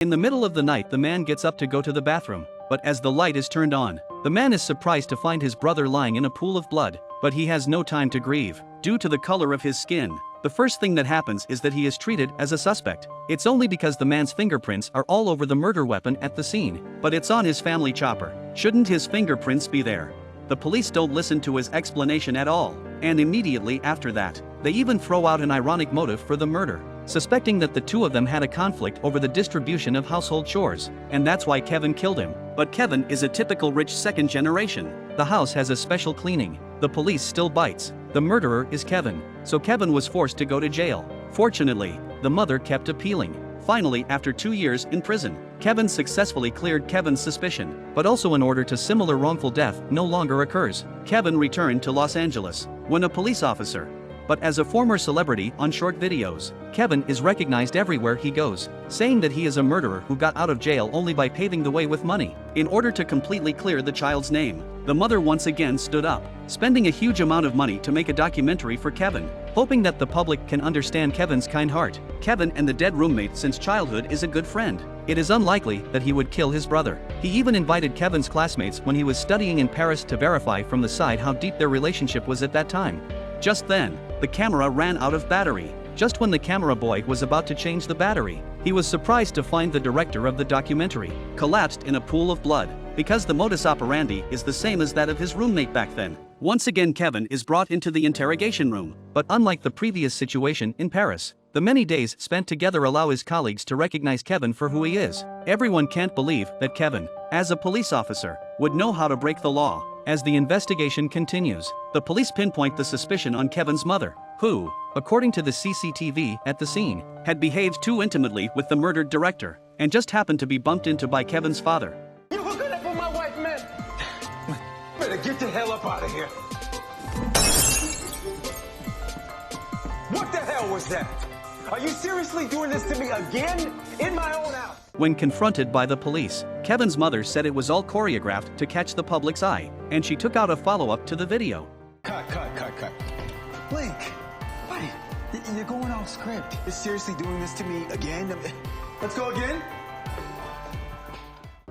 In the middle of the night, the man gets up to go to the bathroom, but as the light is turned on, the man is surprised to find his brother lying in a pool of blood, but he has no time to grieve. Due to the color of his skin, the first thing that happens is that he is treated as a suspect. It's only because the man's fingerprints are all over the murder weapon at the scene, but it's on his family chopper. Shouldn't his fingerprints be there? The police don't listen to his explanation at all, and immediately after that, they even throw out an ironic motive for the murder, suspecting that the two of them had a conflict over the distribution of household chores, and that's why Kevin killed him. But Kevin is a typical rich second generation. The house has a special cleaning. The police still bites. The murderer is Kevin, so Kevin was forced to go to jail. Fortunately, the mother kept appealing. Finally, after 2 years in prison, Kevin successfully cleared Kevin's suspicion, but also an order to similar wrongful death no longer occurs. Kevin returned to Los Angeles when a police officer, but as a former celebrity on short videos, Kevin is recognized everywhere he goes, saying that he is a murderer who got out of jail only by paving the way with money. In order to completely clear the child's name, the mother once again stood up, spending a huge amount of money to make a documentary for Kevin, hoping that the public can understand Kevin's kind heart. Kevin and the dead roommate since childhood is a good friend. It is unlikely that he would kill his brother. He even invited Kevin's classmates when he was studying in Paris to verify from the side how deep their relationship was at that time. Just then, the camera ran out of battery. Just when the camera boy was about to change the battery, he was surprised to find the director of the documentary collapsed in a pool of blood, because the modus operandi is the same as that of his roommate back then. Once again, Kevin is brought into the interrogation room, but unlike the previous situation in Paris, the many days spent together allow his colleagues to recognize Kevin for who he is. Everyone can't believe that Kevin, as a police officer, would know how to break the law. As the investigation continues, the police pinpoint the suspicion on Kevin's mother, who, according to the CCTV at the scene, had behaved too intimately with the murdered director, and just happened to be bumped into by Kevin's father. You hooking up with my wife, man? Better get the hell up out of here. What the hell was that? Are you seriously doing this to me again? In my own house? When confronted by the police, Kevin's mother said it was all choreographed to catch the public's eye, and she took out a follow-up to the video. Cut. Blink. Buddy, you're going off script. You're seriously doing this to me again? Let's go again?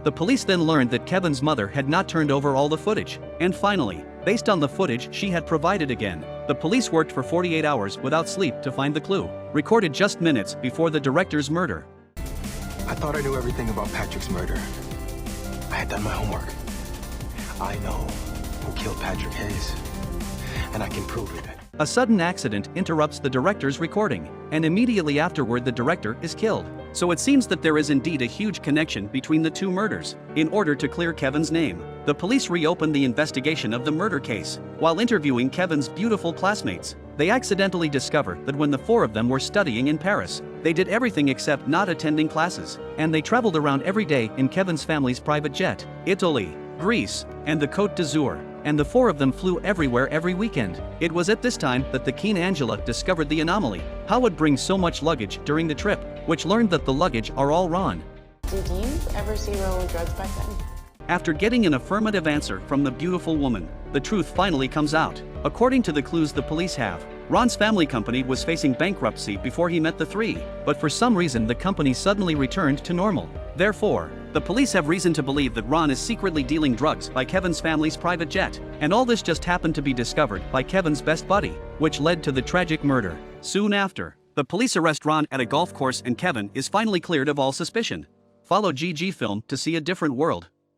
The police then learned that Kevin's mother had not turned over all the footage, and finally, based on the footage she had provided again, the police worked for 48 hours without sleep to find the clue, recorded just minutes before the director's murder. I thought I knew everything about Patrick's murder. I had done my homework. I know who killed Patrick Hayes, and I can prove it. A sudden accident interrupts the director's recording, and immediately afterward the director is killed. So it seems that there is indeed a huge connection between the two murders. In order to clear Kevin's name, the police reopened the investigation of the murder case. While interviewing Kevin's beautiful classmates, they accidentally discover that when the four of them were studying in Paris, they did everything except not attending classes, and they traveled around every day in Kevin's family's private jet, Italy, Greece, and the Côte d'Azur, and the four of them flew everywhere every weekend. It was at this time that the keen Angela discovered the anomaly. How would bring so much luggage during the trip, which learned that the luggage are all Ron. Did you ever see Ron with drugs back then? After getting an affirmative answer from the beautiful woman, the truth finally comes out. According to the clues the police have, Ron's family company was facing bankruptcy before he met the three, but for some reason the company suddenly returned to normal. Therefore, the police have reason to believe that Ron is secretly dealing drugs by Kevin's family's private jet, and all this just happened to be discovered by Kevin's best buddy, which led to the tragic murder. Soon after, the police arrest Ron at a golf course and Kevin is finally cleared of all suspicion. Follow GG Film to see a different world.